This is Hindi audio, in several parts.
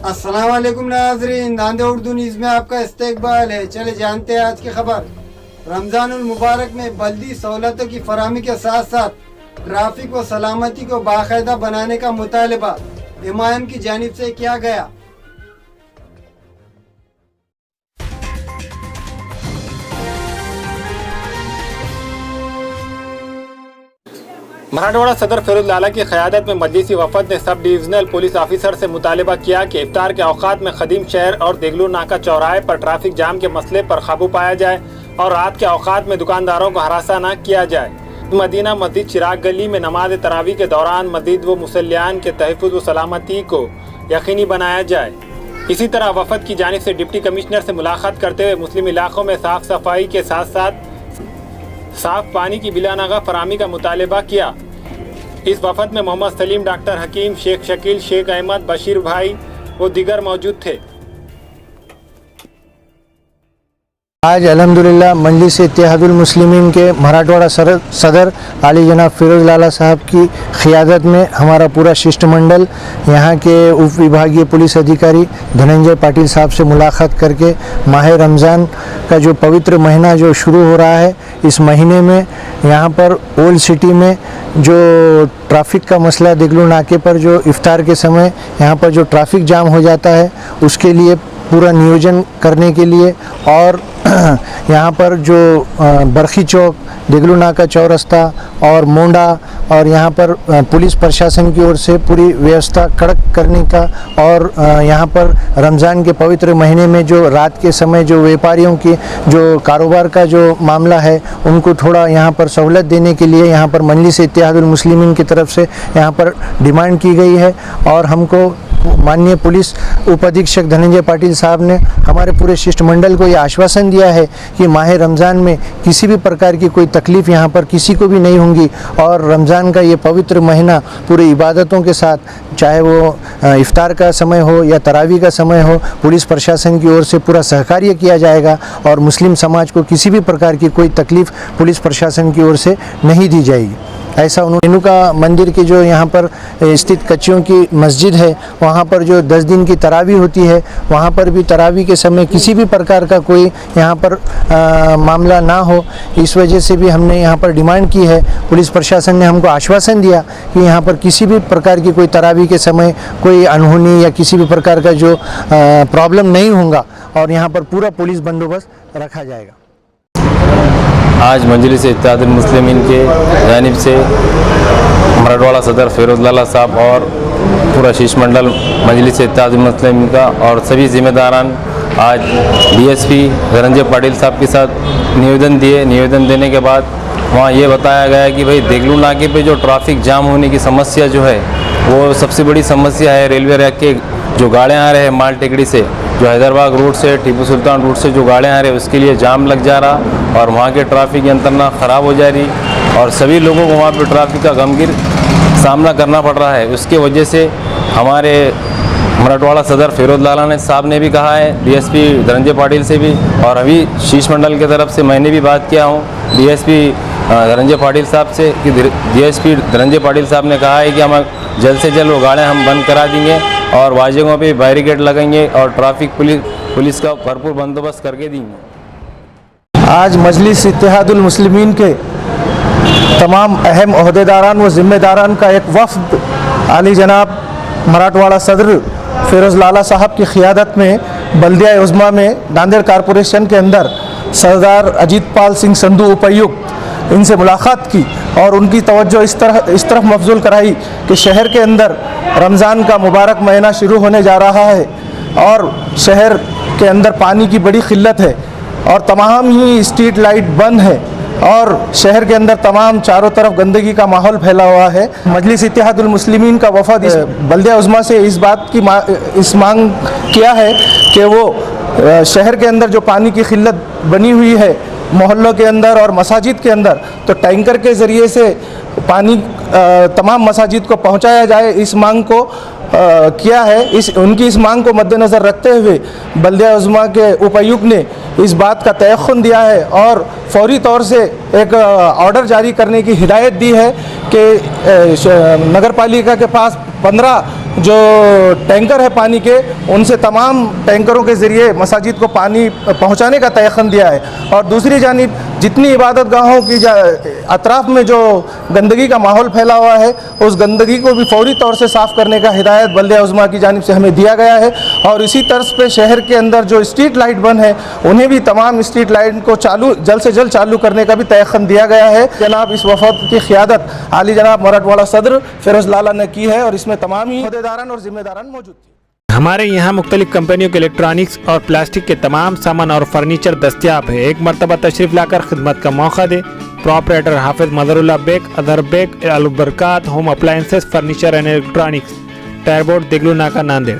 अस्सलाम वालेकुम नाज़रीन, दांदे उर्दू न्यूज़ में आपका इस्तकबाल है। चले जानते हैं आज की खबर। रमज़ानुल मुबारक में बल्दी सहूलतों की फराहमी के साथ साथ ट्रैफिक व सलामती को बाकायदा बनाने का मुतालबा इमाम की जानिब से किया गया। मराठवाड़ा सदर फिरोज लाला की क़यादत में मजलिसी वफद ने सब डिविजनल पुलिस ऑफिसर से मुतालबा किया कि इफ्तार के औकात में खदीम शहर और देगलू नाका चौराहे पर ट्रैफिक जाम के मसले पर काबू पाया जाए और रात के औकात में दुकानदारों को हरासा न किया जाए। मदीना मस्जिद चिराग गली में नमाज तरावी के दौरान मस्जिद व मुसल्लियान के तहफ़्फ़ुज़ व सलामती को यकीनी बनाया जाए। इसी तरह वफद की जानिब से डिप्टी कमिश्नर से मुलाकात करते हुए मुस्लिम इलाकों में साफ सफाई के साथ साथ साफ पानी की बिलानागा फराहमी का मुतालबा किया। इस वफद में मोहम्मद सलीम, डॉक्टर हकीम, शेख शकील, शेख अहमद, बशीर भाई व दीगर मौजूद थे। आज अल्हम्दुलिल्लाह मजलिस इत्तेहादुल मुस्लिमीन के मराठवाड़ा सदर आली जनाब फिरोज लाला साहब की क़ियादत में हमारा पूरा शिष्टमंडल यहाँ के उप विभागीय पुलिस अधिकारी धनंजय पाटिल साहब से मुलाकात करके माह रमज़ान का जो पवित्र महीना जो शुरू हो रहा है, इस महीने में यहाँ पर ओल्ड सिटी में जो ट्रैफिक का मसला देगलू नाके पर जो इफ्तार के समय यहाँ पर जो ट्रैफिक जाम हो जाता है, उसके लिए पूरा नियोजन करने के लिए और यहाँ पर जो बरखी चौक, देगलू नाका चौरस्ता और मोंडा और यहाँ पर पुलिस प्रशासन की ओर से पूरी व्यवस्था कड़क करने का और यहाँ पर रमज़ान के पवित्र महीने में जो रात के समय जो व्यापारियों की जो कारोबार का जो मामला है, उनको थोड़ा यहाँ पर सहूलत देने के लिए यहाँ पर मजलिस इत्तेहादुल मुस्लिमीन की तरफ से यहाँ पर डिमांड की गई है। और हमको माननीय पुलिस उप अधीक्षक धनंजय पाटिल साहब ने हमारे पूरे शिष्टमंडल को ये आश्वासन दिया है कि माह रमज़ान में किसी भी प्रकार की कोई तकलीफ़ यहाँ पर किसी को भी नहीं होंगी और रमज़ान का ये पवित्र महीना पूरे इबादतों के साथ, चाहे वो इफ्तार का समय हो या तरावी का समय हो, पुलिस प्रशासन की ओर से पूरा सहकार्य किया जाएगा और मुस्लिम समाज को किसी भी प्रकार की कोई तकलीफ़ पुलिस प्रशासन की ओर से नहीं दी जाएगी। ऐसा उन्होंने रेणुका मंदिर की जो यहाँ पर स्थित कच्चियों की मस्जिद है, वहाँ पर जो 10 दिन की तरावी होती है, वहाँ पर भी तरावी के समय किसी भी प्रकार का कोई यहाँ पर मामला ना हो, इस वजह से भी हमने यहाँ पर डिमांड की है। पुलिस प्रशासन ने हमको आश्वासन दिया कि यहाँ पर किसी भी प्रकार की कोई तरावी के समय कोई अनहोनी या किसी भी प्रकार का जो प्रॉब्लम नहीं होगा और यहाँ पर पूरा पुलिस बंदोबस्त रखा जाएगा। आज मजलिस इत्तेहादुल मुस्लिमीन के जानिब से मराठवाड़ा सदर फिरोज लाला साहब और पूरा शिष्टमंडल मजलिस इत्तेहादुल मुस्लिमीन का और सभी ज़िम्मेदारान आज डीएसपी धनंजय पाटिल साहब के साथ निवेदन देने के बाद वहाँ ये बताया गया कि भाई देगलू नाके पे जो ट्रैफिक जाम होने की समस्या जो है, वो सबसे बड़ी समस्या है। रेलवे रैक के जो गाड़ियाँ आ रहे हैं माल टेकड़ी से, जो हैदराबाद रूट से, टीपू सुल्तान रूट से जो गाड़ियाँ आ रही है, उसके लिए जाम लग जा रहा और वहाँ के ट्रैफिक यंत्रणा ख़राब हो जा रही और सभी लोगों को वहाँ पे ट्रैफिक का गंभीर सामना करना पड़ रहा है। उसके वजह से हमारे मराठवाड़ा सदर फिरोज लाला साहब ने भी कहा है, डीएसपी धनंजय पाटिल से भी, और अभी शीशमंडल की तरफ से मैंने भी बात किया हूँ डीएसपी धनंजय पाटिल साहब से कि डीएसपी धनंजय पाटिल साहब ने कहा है कि हम जल्द से जल्द वो गाड़ियाँ हम बंद करा देंगे और वाजगों पे बैरिकेड लगाएंगे और ट्रैफिक पुलिस का भरपूर बंदोबस्त करके देंगे। आज मजलिस इत्तेहादुल मुस्लिमीन के तमाम अहम ओहदेदारान व ज़िम्मेदारान का एक वफ़द आली जनाब मराठवाड़ा सदर फिरोज लाला साहब की क़ियादत में बल्दिया उज़्मा में नांदेड़ कॉरपोरेशन के अंदर सरदार अजीत पाल सिंह संधू उपायुक्त, इनसे मुलाकात की और उनकी तवज्जो इस तरफ मफजूल कराई कि शहर के अंदर रमज़ान का मुबारक महीना शुरू होने जा रहा है और शहर के अंदर पानी की बड़ी किल्लत है और तमाम ही स्ट्रीट लाइट बंद है और शहर के अंदर तमाम चारों तरफ गंदगी का माहौल फैला हुआ है। मजलिस इत्तेहादुल मुस्लिमीन का वफद बल्दिया उज़्मा से इस बात की मांग किया है कि वो शहर के अंदर जो पानी की किल्लत बनी हुई है मोहल्लों के अंदर और मसाजिद के अंदर, तो टैंकर के ज़रिए से पानी तमाम मसाजिद को पहुंचाया जाए, इस मांग को किया है। उनकी इस मांग को मद्देनज़र रखते हुए बल्दिया उज़्मा के उपायुक्त ने इस बात का तयख्खुन दिया है और फौरी तौर से एक ऑर्डर जारी करने की हिदायत दी है कि नगर पालिका के पास 15 जो टैंकर है पानी के, उनसे तमाम टैंकरों के ज़रिए मसाजिद को पानी पहुंचाने का तयख़न दिया है। और दूसरी जानिब जितनी इबादत गाहों की अतराफ़ में जो गंदगी का माहौल फैला हुआ है, उस गंदगी को भी फौरी तौर से साफ़ करने का हिदायत बल्दिया उज़्मा की जानिब से हमें दिया गया है। और इसी तर्ज पे शहर के अंदर जो स्ट्रीट लाइट बंद है, उन्हें भी तमाम स्ट्रीट लाइट को जल्द से जल्द चालू करने का भी तयख़न दिया गया है। जनाब इस वफ़द की क़ियादत आली जनाब मराठवाड़ा सदर फिरोज़ लाला ने की है और इसमें तमाम ही अहदेदारान और ज़िम्मेदारान मौजूद थे। हमारे यहाँ मुख्तलिफ कंपनियों के इलेक्ट्रॉनिक्स और प्लास्टिक के तमाम सामान और फर्नीचर दस्तियाब है। एक मरतबा तशरीफ़ लाकर खिदमत का मौका दे। प्रॉपरेटर हाफिज मदरुल्लाह बेग, अदर Beg, Albarkat home appliances, furniture and electronics, टायरबोर्ड, देगलू नाका, नांदेड़।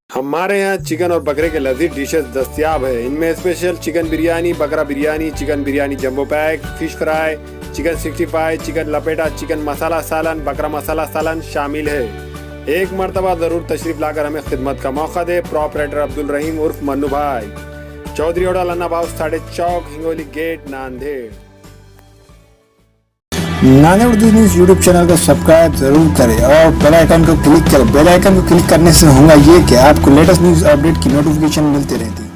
हमारे यहाँ चिकन और बकरे के लजीज डिशेस दस्तियाब है। इनमें स्पेशल चिकन बिरयानी, बकरा biryani, chicken biryani jumbo pack, fish fry, chicken 65, chicken लपेटा, चिकन मसाला सालन, बकरा मसाला सालन शामिल है। एक मरतबा ज़रूर तशरीफ़ लाकर हमें खिदमत का मौका दे। प्रॉपरेटर अब्दुल रहीम उर्फ मन्नू भाई, चौधरी ओडा लन्ना बाउस 3.5 चौक, Hingoli gate, Nanded. Nanded Urdu news YouTube channel को सब्सक्राइब जरूर करें और बेल आइकन को क्लिक करें। बेल आइकन को क्लिक करने से होगा ये कि आपको लेटेस्ट न्यूज़ अपडेट की नोटिफिकेशन मिलती रहती है।